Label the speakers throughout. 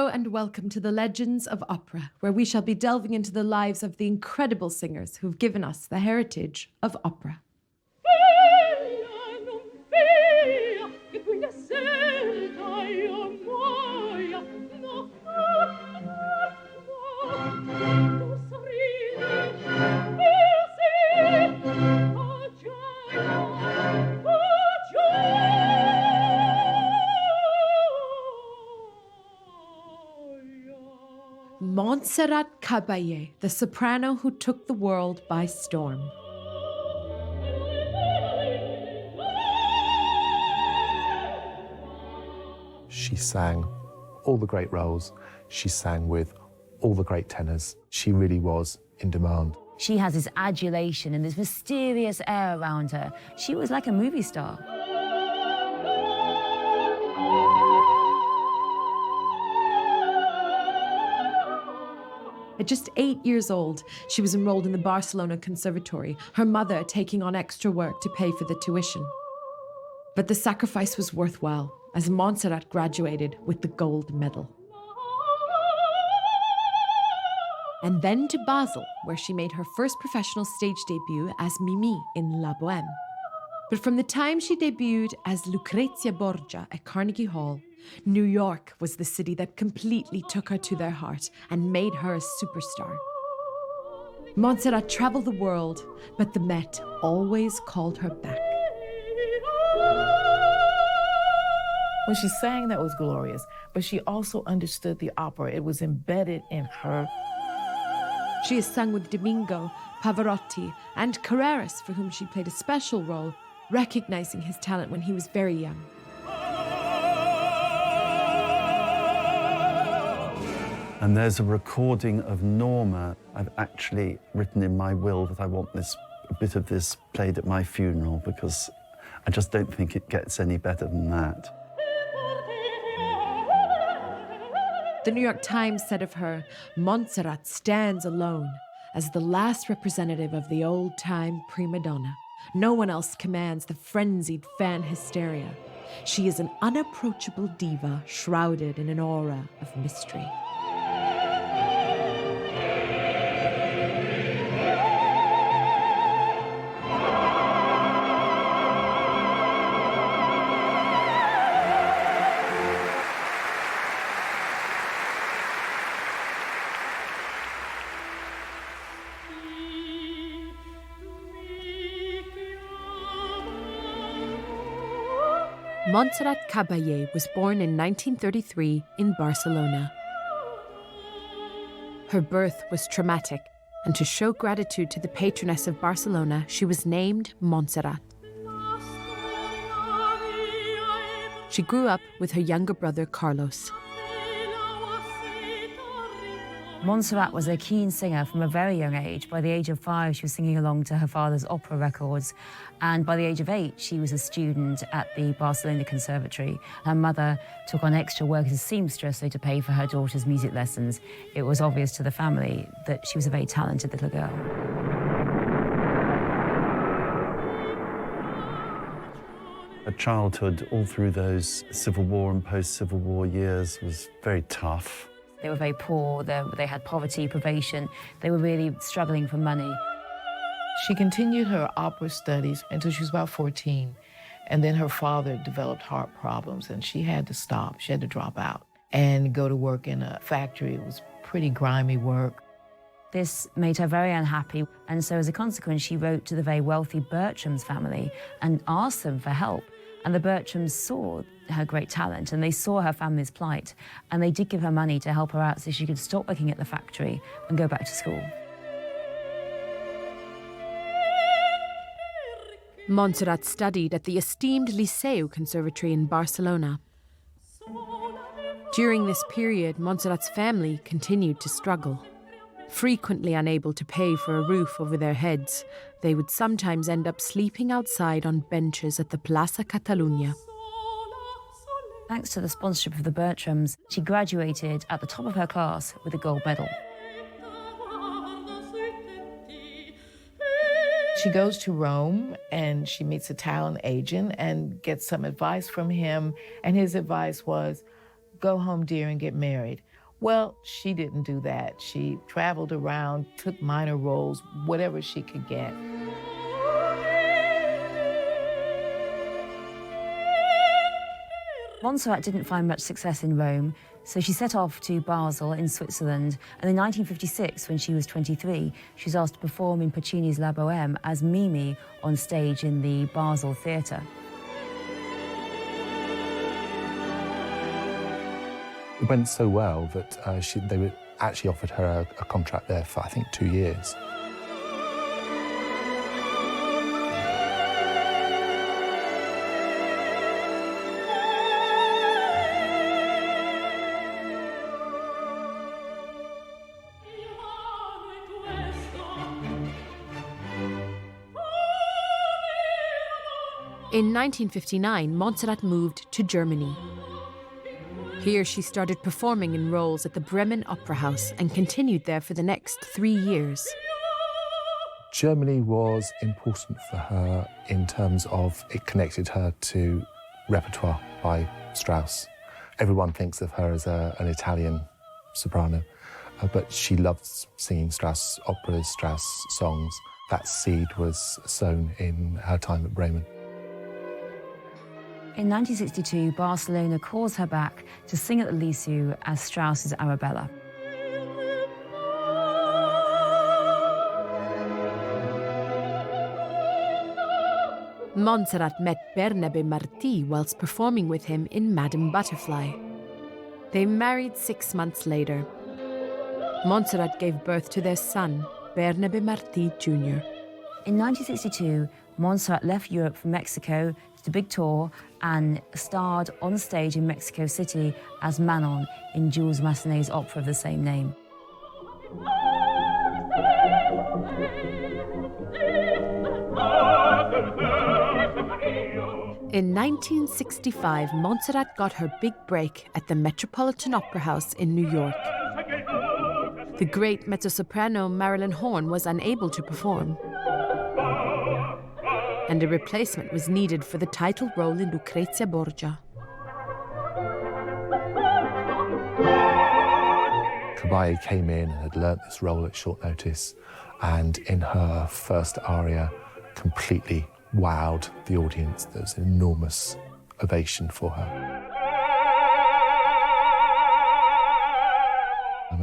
Speaker 1: Hello and welcome to the Legends of Opera, where we shall be delving into the lives of the incredible singers who've given us the heritage of opera. Montserrat Caballé, the soprano who took the world by storm.
Speaker 2: She sang all the great roles. She sang with all the great tenors. She really was in demand.
Speaker 3: She has this adulation and this mysterious air around her. She was like a movie star.
Speaker 1: At just 8 years old, she was enrolled in the Barcelona Conservatory, her mother taking on extra work to pay for the tuition. But the sacrifice was worthwhile, as Montserrat graduated with the gold medal. And then to Basel, where she made her first professional stage debut as Mimi in La Bohème. But from the time she debuted as Lucrezia Borgia at Carnegie Hall, New York was the city that completely took her to their heart and made her a superstar. Montserrat traveled the world, but the Met always called her back.
Speaker 4: When she sang, that was glorious, but she also understood the opera. It was embedded in her.
Speaker 1: She has sung with Domingo, Pavarotti, and Carreras, for whom she played a special role, recognizing his talent when he was very young.
Speaker 5: And there's a recording of Norma. I've actually written in my will that I want a bit of this played at my funeral, because I just don't think it gets any better than that.
Speaker 1: The New York Times said of her, Montserrat stands alone as the last representative of the old-time prima donna. No one else commands the frenzied fan hysteria. She is an unapproachable diva shrouded in an aura of mystery. Montserrat Caballé was born in 1933 in Barcelona. Her birth was traumatic, and to show gratitude to the patroness of Barcelona, she was named Montserrat. She grew up with her younger brother, Carlos.
Speaker 3: Montserrat was a keen singer from a very young age. By the age of 5, she was singing along to her father's opera records. And by the age of 8, she was a student at the Barcelona Conservatory. Her mother took on extra work as a seamstress, so to pay for her daughter's music lessons. It was obvious to the family that she was a very talented little girl.
Speaker 5: Her childhood, all through those Civil War and post-Civil War years, was very tough.
Speaker 3: They were very poor, they had poverty, privation. They were really struggling for money.
Speaker 4: She continued her opera studies until she was about 14. And then her father developed heart problems, and she had to stop. She had to drop out and go to work in a factory. It was pretty grimy work.
Speaker 3: This made her very unhappy, and so as a consequence, she wrote to the very wealthy Bertram's family and asked them for help. And the Bertrams saw her great talent, and they saw her family's plight, and they did give her money to help her out so she could stop working at the factory and go back to school.
Speaker 1: Montserrat studied at the esteemed Liceu Conservatory in Barcelona. During this period, Montserrat's family continued to struggle. Frequently unable to pay for a roof over their heads, they would sometimes end up sleeping outside on benches at the Plaza Catalunya.
Speaker 3: Thanks to the sponsorship of the Bertrams, she graduated at the top of her class with a gold medal.
Speaker 4: She goes to Rome and she meets a talent agent and gets some advice from him. And his advice was, go home, dear, and get married. Well, she didn't do that. She traveled around, took minor roles, whatever she could get.
Speaker 3: Montserrat didn't find much success in Rome, so she set off to Basel in Switzerland, and in 1956, when she was 23, she was asked to perform in Puccini's La Bohème as Mimi on stage in the Basel Theatre.
Speaker 2: It went so well that they actually offered her a contract there for, I think, 2 years.
Speaker 1: In 1959, Montserrat moved to Germany. Here she started performing in roles at the Bremen Opera House and continued there for the next 3 years.
Speaker 2: Germany was important for her in terms of it connected her to repertoire by Strauss. Everyone thinks of her as an Italian soprano, but she loved singing Strauss operas, Strauss songs. That seed was sown in her time at Bremen.
Speaker 3: In 1962, Barcelona calls her back to sing at the Liceu as Strauss's Arabella.
Speaker 1: Montserrat met Bernabe Martí whilst performing with him in Madame Butterfly. They married 6 months later. Montserrat gave birth to their son, Bernabe Martí Jr.
Speaker 3: In 1962, Montserrat left Europe for Mexico, did a big tour, and starred on stage in Mexico City as Manon in Jules Massenet's opera of the same name.
Speaker 1: In 1965, Montserrat got her big break at the Metropolitan Opera House in New York. The great mezzo-soprano Marilyn Horne was unable to perform, and a replacement was needed for the title role in Lucrezia Borgia.
Speaker 2: Caballé came in and had learnt this role at short notice, and in her first aria completely wowed the audience. There was an enormous ovation for her.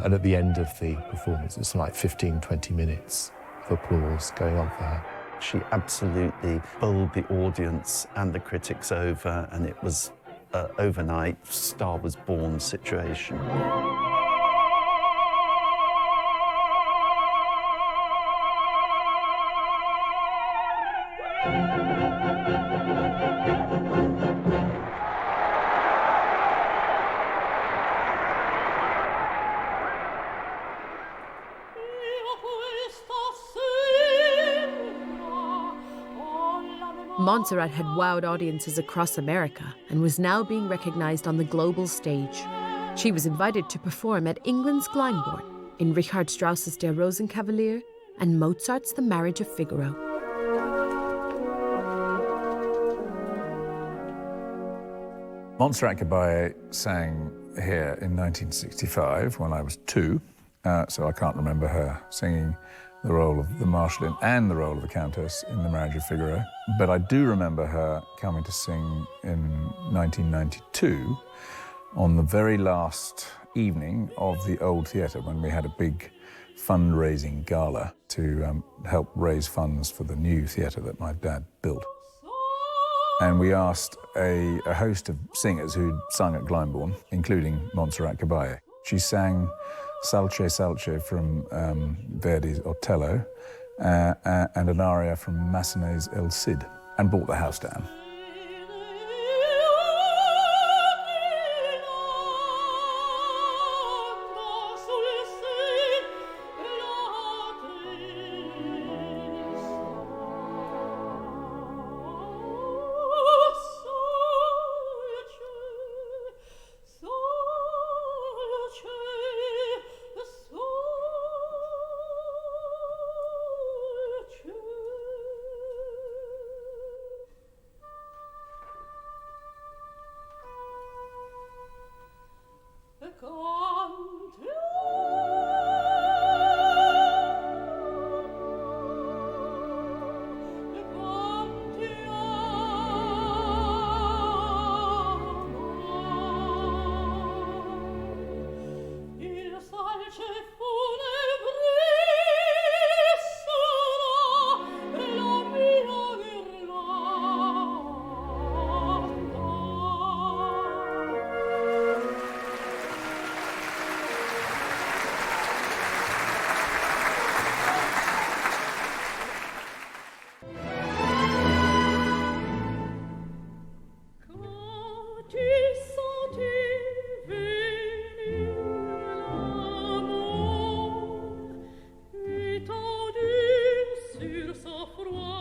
Speaker 2: And at the end of the performance, it's like 15, 20 minutes of applause going on for her.
Speaker 5: She absolutely bowled the audience and the critics over, and it was an overnight Star was Born situation.
Speaker 1: Montserrat had wowed audiences across America and was now being recognized on the global stage. She was invited to perform at England's Glyndebourne, in Richard Strauss's Der Rosenkavalier and Mozart's The Marriage of Figaro.
Speaker 6: Montserrat Caballé sang here in 1965 when I was 2, so I can't remember her singing the role of the Marschallin and the role of the Countess in The Marriage of Figaro. But I do remember her coming to sing in 1992 on the very last evening of the Old Theatre, when we had a big fundraising gala to help raise funds for the new theatre that my dad built. And we asked a host of singers who'd sung at Glyndebourne, including Montserrat Caballé. She sang Salce Salce from Verdi's Otello and an aria from Massenet's El Cid, and brought the house down.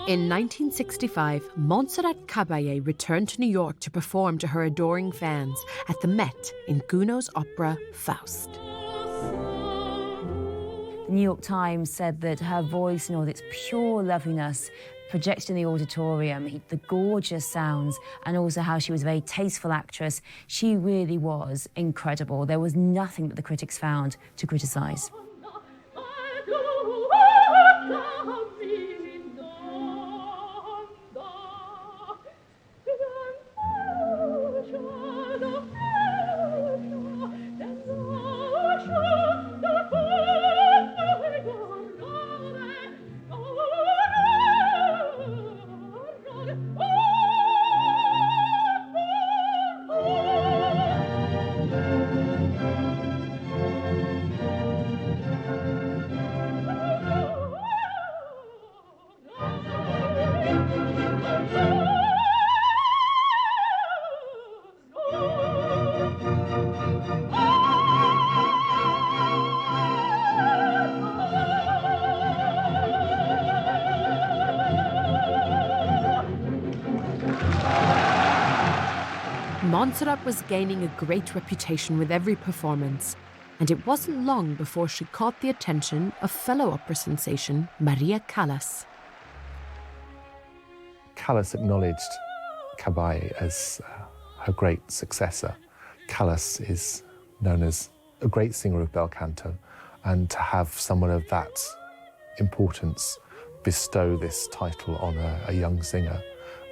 Speaker 1: In 1965, Montserrat Caballé returned to New York to perform to her adoring fans at the Met in Gounod's opera Faust.
Speaker 3: The New York Times said that her voice and all its pure loveliness projected in the auditorium, the gorgeous sounds, and also how she was a very tasteful actress. She really was incredible. There was nothing that the critics found to criticize.
Speaker 1: Montserrat was gaining a great reputation with every performance, and it wasn't long before she caught the attention of fellow opera sensation Maria Callas.
Speaker 2: Callas acknowledged Caballé as her great successor. Callas is known as a great singer of bel canto, and to have someone of that importance bestow this title on a young singer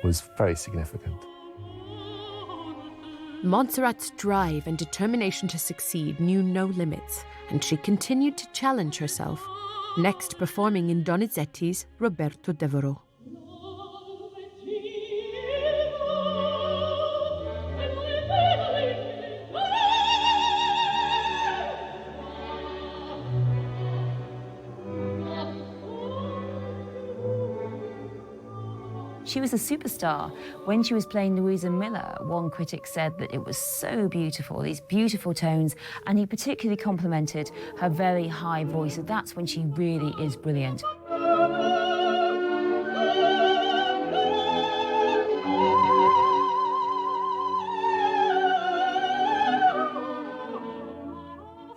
Speaker 2: was very significant.
Speaker 1: Montserrat's drive and determination to succeed knew no limits, and she continued to challenge herself, next performing in Donizetti's Roberto Devereux.
Speaker 3: She was a superstar. When she was playing Louisa Miller, one critic said that it was so beautiful, these beautiful tones, and he particularly complimented her very high voice. So that's when she really is brilliant.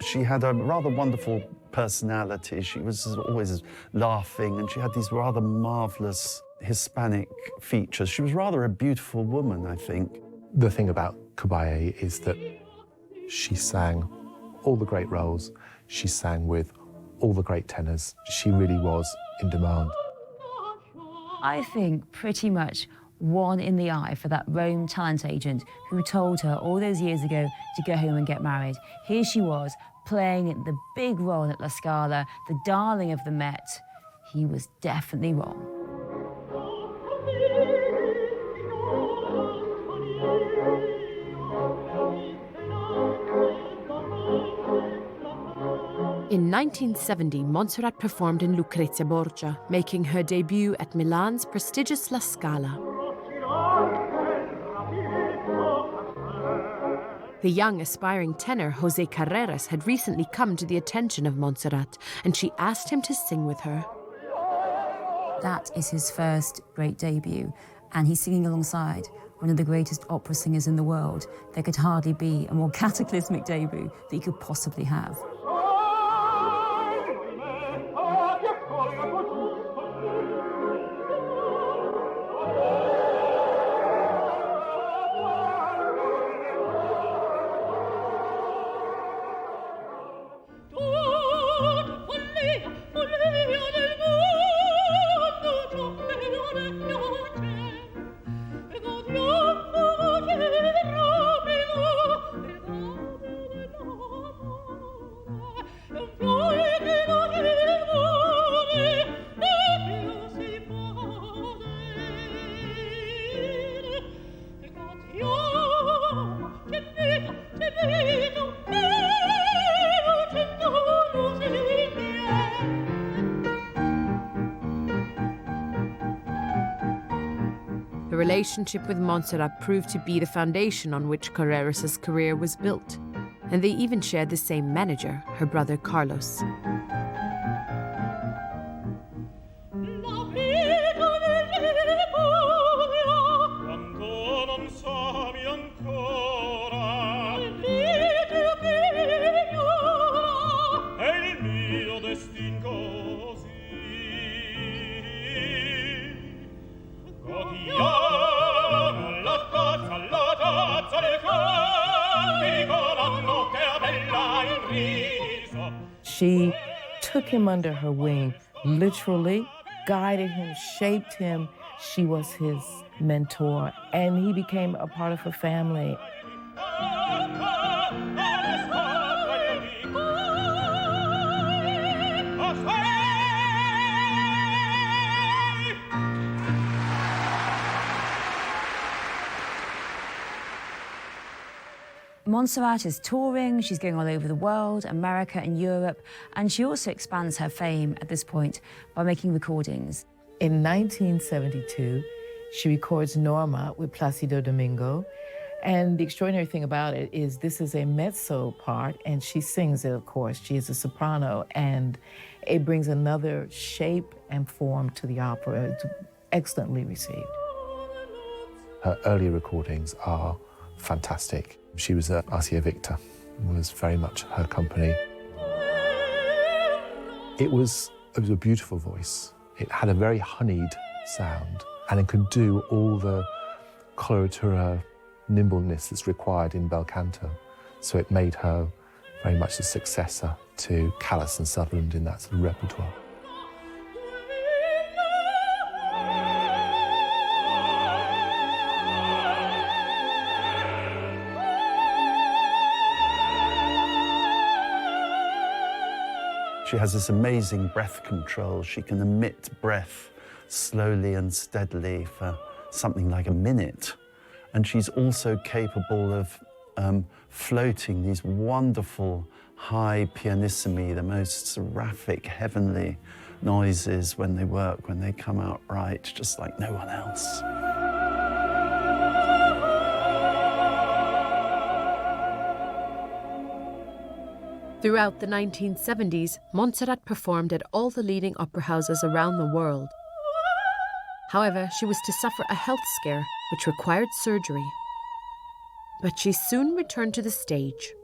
Speaker 5: She had a rather wonderful personality. She was always laughing, and she had these rather marvelous Hispanic features. She was rather a beautiful woman, I think.
Speaker 2: The thing about Caballé is that she sang all the great roles. She sang with all the great tenors. She really was in demand.
Speaker 3: I think pretty much one in the eye for that Rome talent agent who told her all those years ago to go home and get married. Here she was, playing the big role at La Scala, the darling of the Met. He was definitely wrong.
Speaker 1: In 1970, Montserrat performed in Lucrezia Borgia, making her debut at Milan's prestigious La Scala. The young, aspiring tenor José Carreras had recently come to the attention of Montserrat, and she asked him to sing with her.
Speaker 3: That is his first great debut, and he's singing alongside one of the greatest opera singers in the world. There could hardly be a more cataclysmic debut that you could possibly have.
Speaker 1: The relationship with Montserrat proved to be the foundation on which Carreras' career was built, and they even shared the same manager, her brother Carlos.
Speaker 4: She took him under her wing, literally, guided him, shaped him. She was his mentor, and he became a part of her family.
Speaker 3: Montserrat is touring, she's going all over the world, America and Europe, and she also expands her fame at this point by making recordings.
Speaker 4: In 1972, she records Norma with Placido Domingo, and the extraordinary thing about it is this is a mezzo part, and she sings it, of course. She is a soprano, and it brings another shape and form to the opera. It's excellently received.
Speaker 2: Her early recordings are fantastic. She was at Arcia Victor, was very much her company. It was a beautiful voice. It had a very honeyed sound, and it could do all the coloratura nimbleness that's required in bel canto. So it made her very much the successor to Callas and Sutherland in that sort of repertoire.
Speaker 5: She has this amazing breath control. She can emit breath slowly and steadily for something like a minute. And she's also capable of floating these wonderful high pianissimi, the most seraphic, heavenly noises when they work, when they come out right, just like no one else.
Speaker 1: Throughout the 1970s, Montserrat performed at all the leading opera houses around the world. However, she was to suffer a health scare which required surgery. But she soon returned to the stage.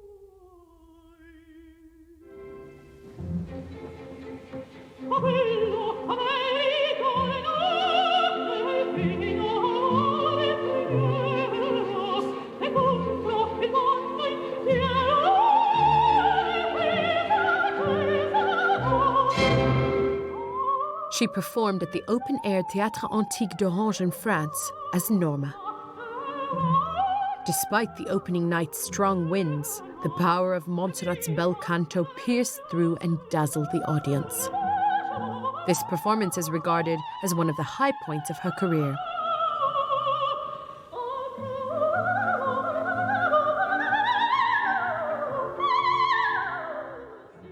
Speaker 1: She performed at the open-air Théâtre Antique d'Orange in France as Norma. Despite the opening night's strong winds, the power of Montserrat's bel canto pierced through and dazzled the audience. This performance is regarded as one of the high points of her career.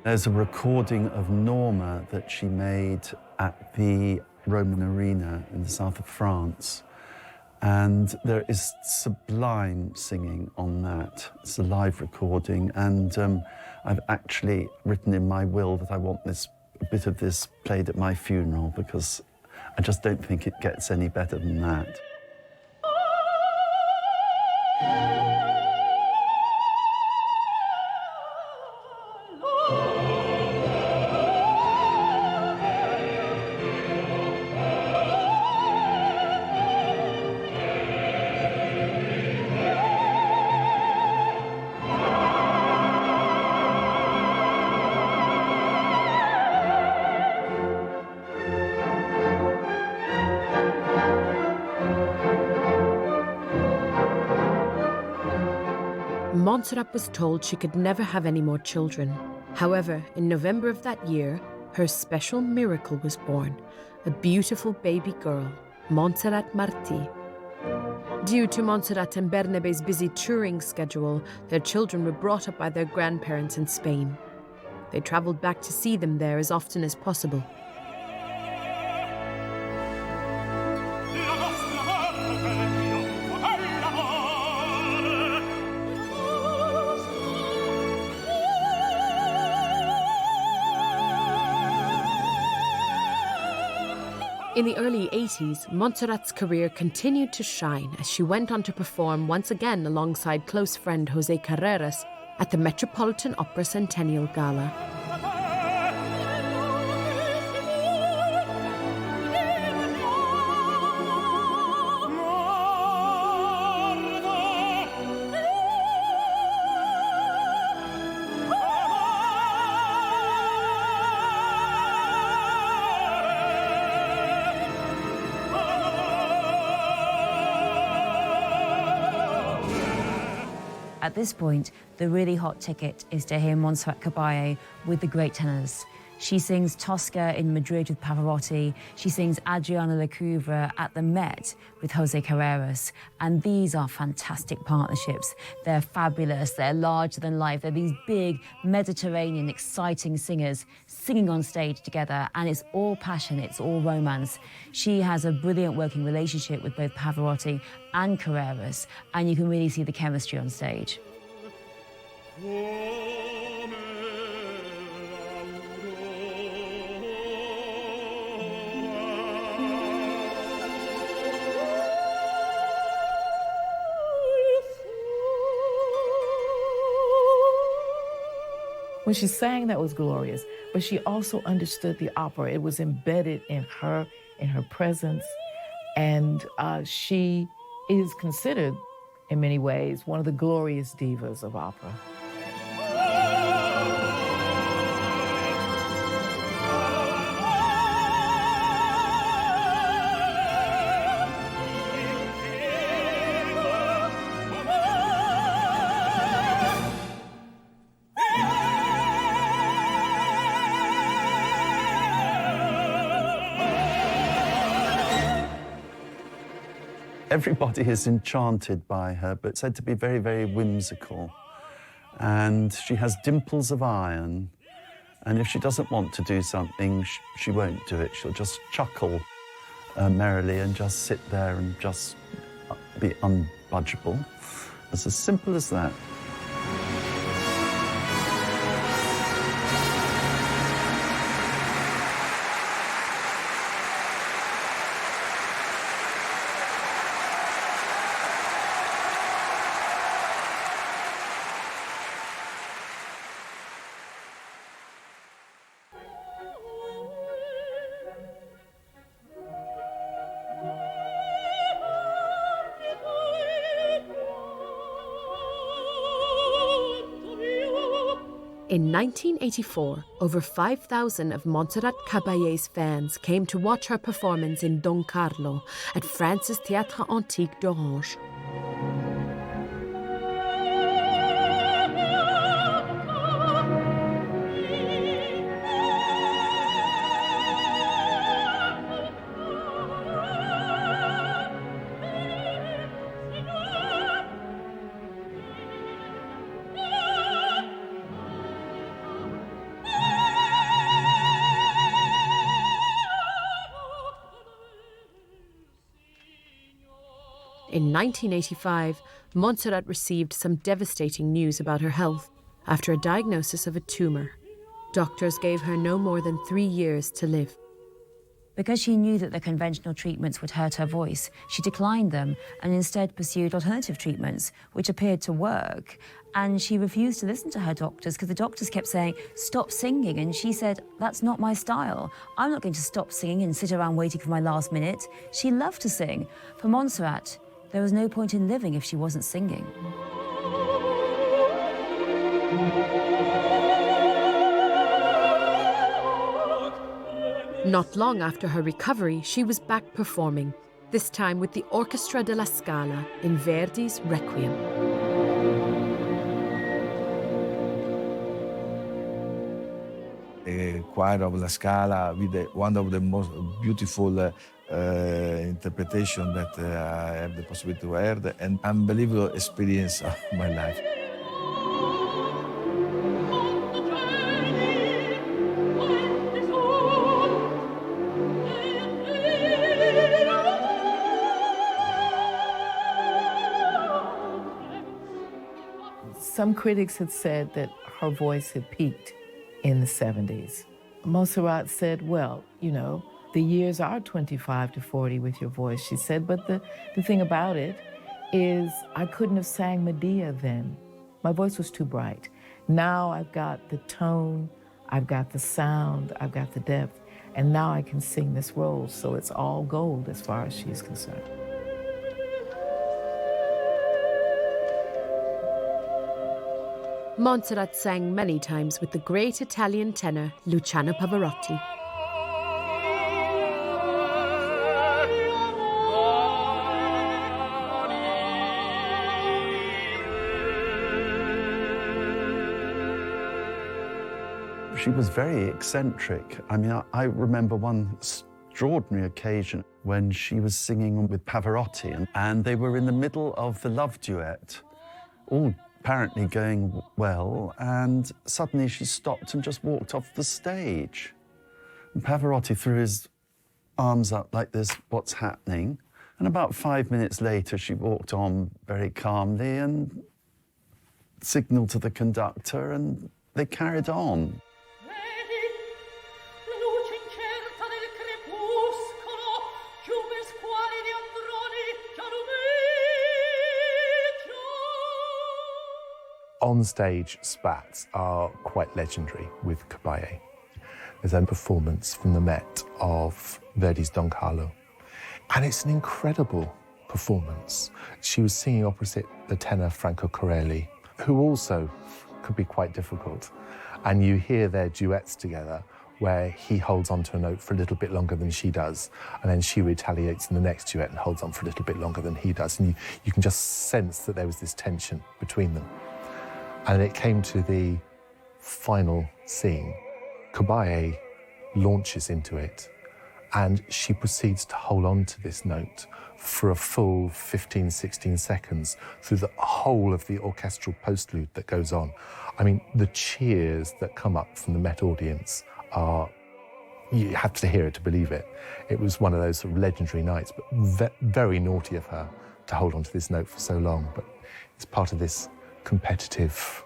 Speaker 5: There's a recording of Norma that she made at the Roman Arena in the south of France. And there is sublime singing on that. It's a live recording, and I've actually written in my will that I want a bit of this played at my funeral, because I just don't think it gets any better than that.
Speaker 1: Montserrat was told she could never have any more children. However, in November of that year, her special miracle was born, a beautiful baby girl, Montserrat Martí. Due to Montserrat and Bernabé's busy touring schedule, their children were brought up by their grandparents in Spain. They traveled back to see them there as often as possible. In the early 80s, Montserrat's career continued to shine as she went on to perform once again alongside close friend José Carreras at the Metropolitan Opera Centennial Gala.
Speaker 3: At this point, the really hot ticket is to hear Montserrat Caballé with the great tenors. She sings Tosca in Madrid with Pavarotti. She sings Adriana Lecouvreur at the Met with Jose Carreras. And these are fantastic partnerships. They're fabulous. They're larger than life. They're these big, Mediterranean, exciting singers singing on stage together. And it's all passion. It's all romance. She has a brilliant working relationship with both Pavarotti and Carreras. And you can really see the chemistry on stage.
Speaker 4: When she sang, that was glorious, but she also understood the opera. It was embedded in her presence, and she is considered, in many ways, one of the glorious divas of opera.
Speaker 5: Everybody is enchanted by her, but said to be very, very whimsical. And she has dimples of iron. And if she doesn't want to do something, she won't do it. She'll just chuckle merrily and just sit there and just be unbudgeable. It's as simple as that.
Speaker 1: In 1984, over 5,000 of Montserrat Caballé's fans came to watch her performance in Don Carlo at France's Théâtre Antique d'Orange. In 1985, Montserrat received some devastating news about her health after a diagnosis of a tumour. Doctors gave her no more than 3 years to live.
Speaker 3: Because she knew that the conventional treatments would hurt her voice, she declined them and instead pursued alternative treatments, which appeared to work. And she refused to listen to her doctors because the doctors kept saying, "Stop singing." And she said, "That's not my style. I'm not going to stop singing and sit around waiting for my last minute." She loved to sing. For Montserrat, there was no point in living if she wasn't singing.
Speaker 1: Not long after her recovery, she was back performing, this time with the Orchestra della Scala in Verdi's Requiem.
Speaker 7: The choir of La Scala with one of the most beautiful interpretation that I have the possibility to hear, an unbelievable experience of my life.
Speaker 4: Some critics had said that her voice had peaked in the 70s. Montserrat said, well, you know, the years are 25 to 40 with your voice, she said, but the thing about it is I couldn't have sang Medea then. My voice was too bright. Now I've got the tone, I've got the sound, I've got the depth, and now I can sing this role, so it's all gold as far as she's concerned.
Speaker 1: Montserrat sang many times with the great Italian tenor Luciano Pavarotti.
Speaker 5: She was very eccentric. I mean, I remember one extraordinary occasion when she was singing with Pavarotti, and they were in the middle of the love duet, all apparently going well, and suddenly she stopped and just walked off the stage. And Pavarotti threw his arms up like this, what's happening? And about 5 minutes later, she walked on very calmly and signalled to the conductor, and they carried on.
Speaker 2: On-stage spats are quite legendary with Caballé. There's a performance from the Met of Verdi's Don Carlo, and it's an incredible performance. She was singing opposite the tenor Franco Corelli, who also could be quite difficult, and you hear their duets together where he holds on to a note for a little bit longer than she does, and then she retaliates in the next duet and holds on for a little bit longer than he does, and you can just sense that there was this tension between them. And it came to the final scene. Caballé launches into it, and she proceeds to hold on to this note for a full 15, 16 seconds through the whole of the orchestral postlude that goes on. I mean, the cheers that come up from the Met audience are, you have to hear it to believe it. It was one of those sort of legendary nights, but very naughty of her to hold on to this note for so long. But it's part of this competitive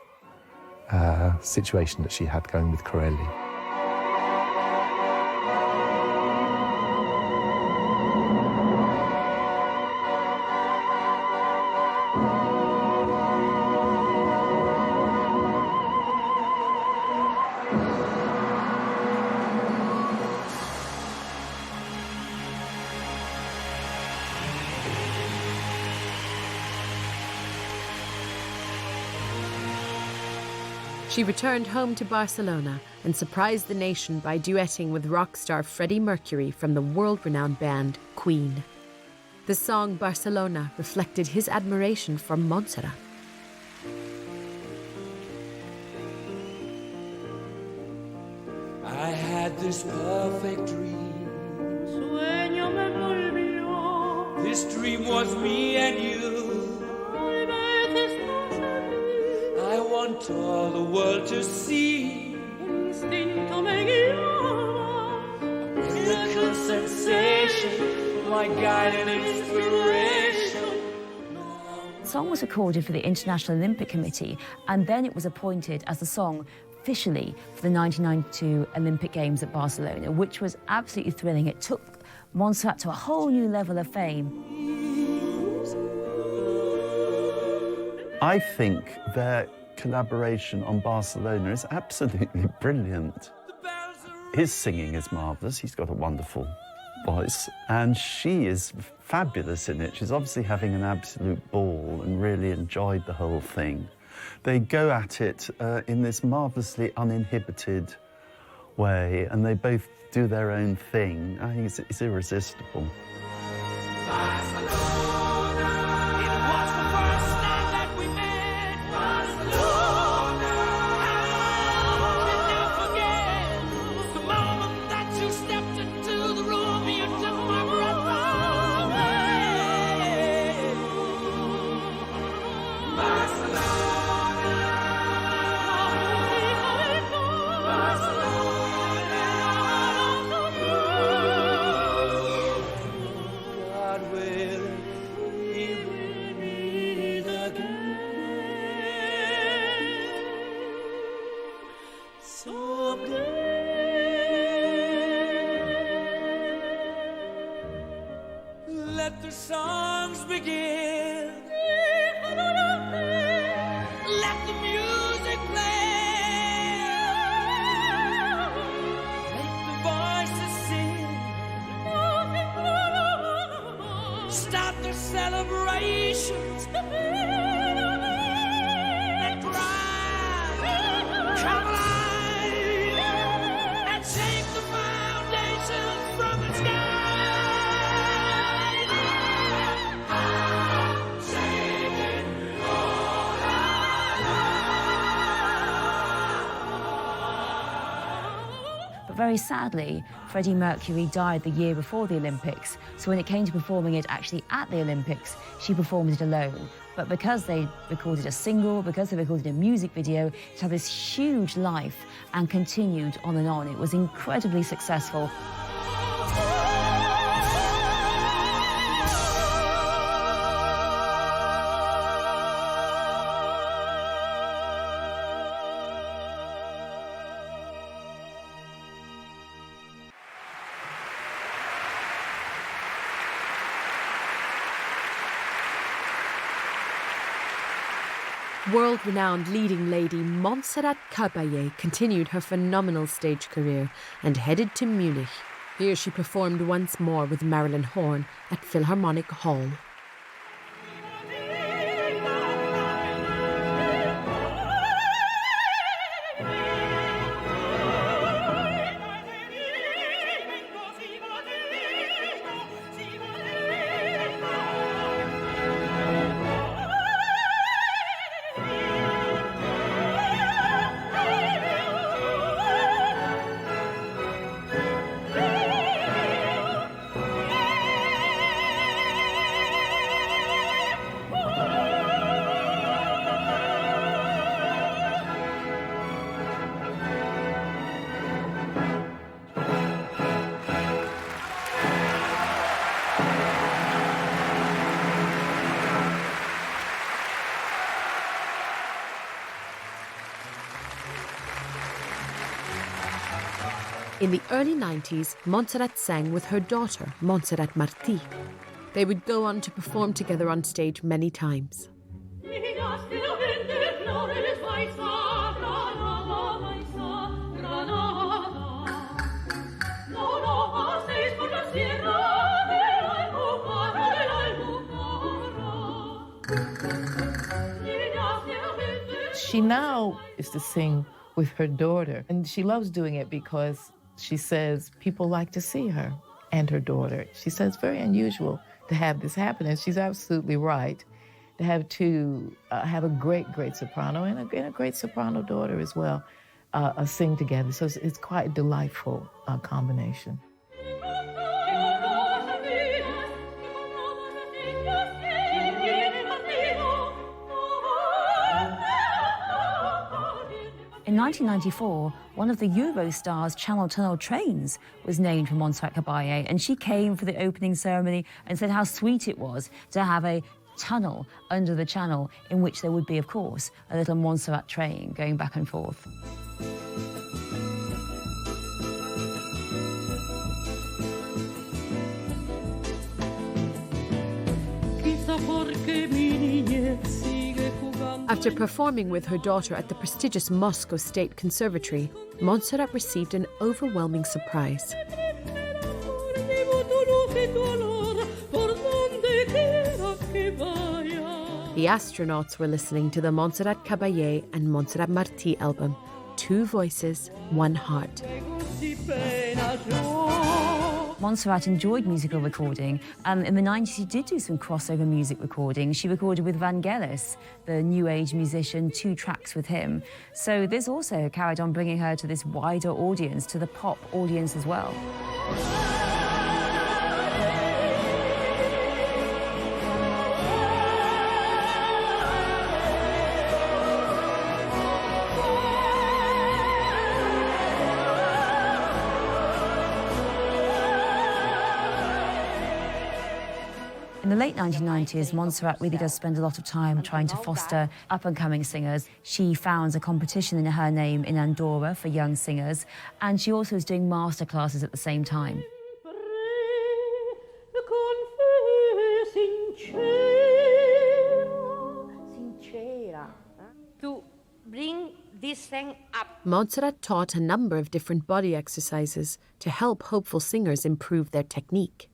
Speaker 2: situation that she had going with Corelli.
Speaker 1: She returned home to Barcelona and surprised the nation by duetting with rock star Freddie Mercury from the world-renowned band Queen. The song Barcelona reflected his admiration for Montserrat.
Speaker 8: I had this perfect dream. This dream was me and you. I want all the world to see. A miracle sensation, my guide and inspiration.
Speaker 3: The song was recorded for the International Olympic Committee, and then it was appointed as the song officially for the 1992 Olympic Games at Barcelona, which was absolutely thrilling. It took Montserrat to a whole new level of fame.
Speaker 5: I think their collaboration on Barcelona is absolutely brilliant. His singing is marvellous. He's got a wonderful voice, and she is fabulous in it. She's obviously having an absolute ball and really enjoyed the whole thing. They go at it in this marvellously uninhibited way, and they both do their own thing. I think it's irresistible.
Speaker 8: Let the songs begin. Let the music play. Let the voices sing. Start the celebrations. Let pride come alive and shake the foundation from the sky.
Speaker 3: very sadly, Freddie Mercury died the year before the Olympics, so when it came to performing it actually at the Olympics, she performed it alone. But because they recorded a single, because they recorded a music video, it had this huge life and continued on and on. It was incredibly successful.
Speaker 1: World-renowned leading lady Montserrat Caballé continued her phenomenal stage career and headed to Munich. Here she performed once more with Marilyn Horne at Philharmonic Hall. In the early 90s, Montserrat sang with her daughter, Montserrat Martí. They would go on to perform together on stage many times.
Speaker 4: She now is to sing with her daughter, and she loves doing it because she says people like to see her and her daughter. She says it's very unusual to have this happen, and she's absolutely right. To have a great soprano and a great soprano daughter as well sing together. So it's quite a delightful combination.
Speaker 3: In 1994, one of the Eurostar's Channel Tunnel trains was named for Montserrat Caballé, and she came for the opening ceremony and said how sweet it was to have a tunnel under the channel in which there would be, of course, a little Montserrat train going back and forth.
Speaker 1: After performing with her daughter at the prestigious Moscow State Conservatory, Montserrat received an overwhelming surprise. The astronauts were listening to the Montserrat Caballé and Montserrat Martí album, Two Voices, One Heart.
Speaker 3: Montserrat enjoyed musical recording, and in the 90s she did do some crossover music recording. She recorded with Vangelis, the New Age musician, 2 tracks with him. So this also carried on bringing her to this wider audience, to the pop audience as well. In the late 1990s, Montserrat really does spend a lot of time trying to foster up-and-coming singers. She founds a competition in her name in Andorra for young singers, and she also is doing masterclasses at the same time.
Speaker 9: To bring this thing up.
Speaker 1: Montserrat taught a number of different body exercises to help hopeful singers improve their technique.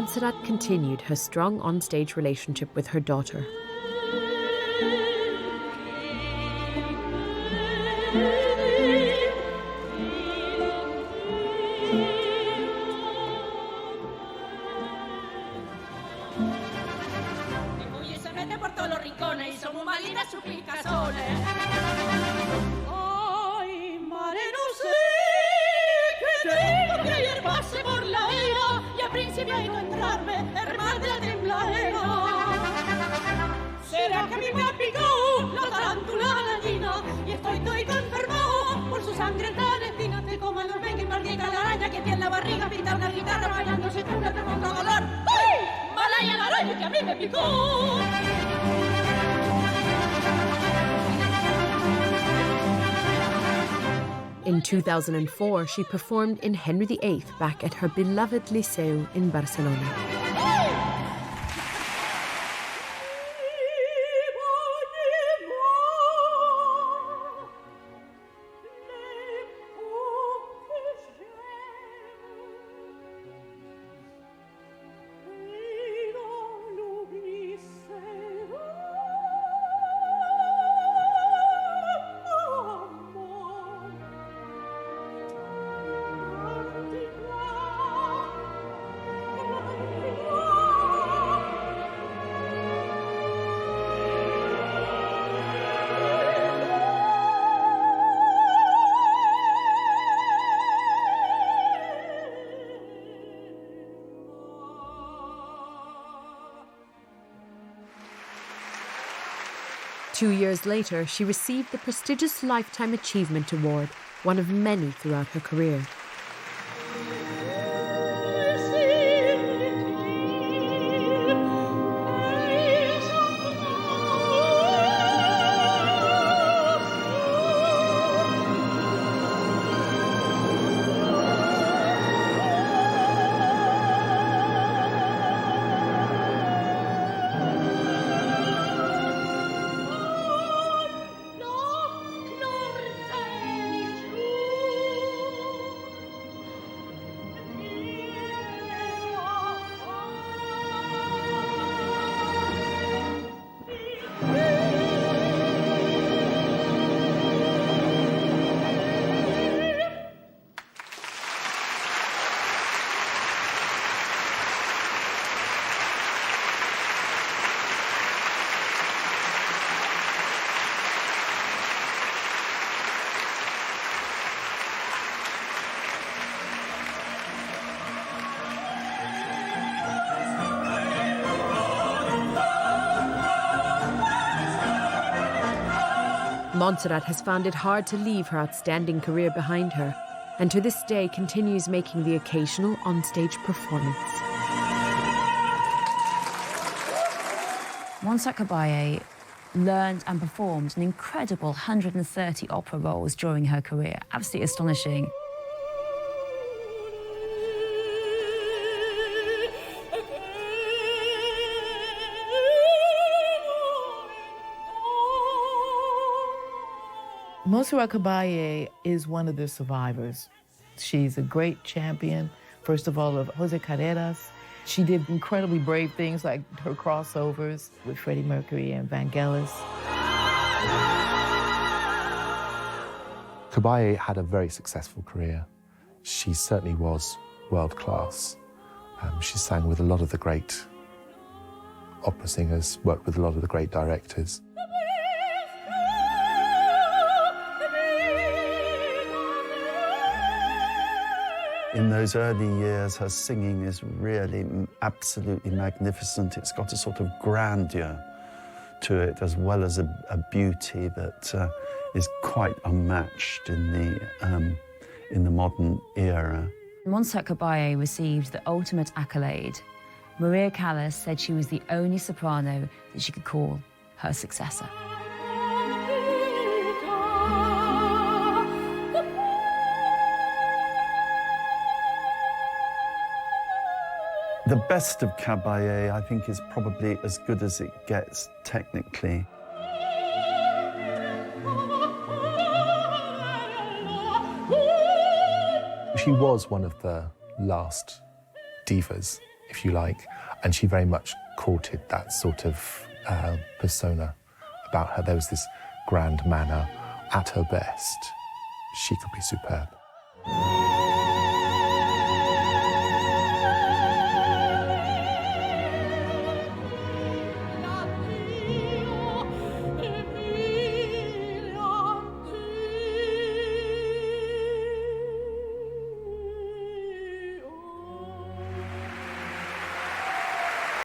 Speaker 1: Montserrat continued her strong on-stage relationship with her daughter.
Speaker 10: Será que a mí me picó la tarántula gallina y estoy enfermo por su sangre tan espina. Te coma los venga y maldita la araña que tiene en la barriga, pinta una guitarra bañándose con un tremendo dolor. ¡Ay! ¡Malaya la araña que a mí me picó!
Speaker 1: In 2004, she performed in Henry VIII back at her beloved Liceu in Barcelona. Two years later, she received the prestigious Lifetime Achievement Award, one of many throughout her career. Montserrat has found it hard to leave her outstanding career behind her, and to this day continues making the occasional onstage performance.
Speaker 3: Montserrat Caballé learned and performed an incredible 130 opera roles during her career. Absolutely astonishing.
Speaker 4: Montserrat Caballé is one of the survivors. She's a great champion, first of all, of Jose Carreras. She did incredibly brave things like her crossovers with Freddie Mercury and Vangelis.
Speaker 2: Caballé had a very successful career. She certainly was world class. She sang with a lot of the great opera singers, worked with a lot of the great directors.
Speaker 5: In those early years, her singing is really absolutely magnificent. It's got a sort of grandeur to it, as well as a beauty that is quite unmatched in the modern era.
Speaker 3: Montserrat Caballé received the ultimate accolade. Maria Callas said she was the only soprano that she could call her successor.
Speaker 5: The best of Caballé, I think, is probably as good as it gets technically.
Speaker 2: She was one of the last divas if you like, and she very much courted that sort of persona about her. There was this grand manner. At her best, she could be superb.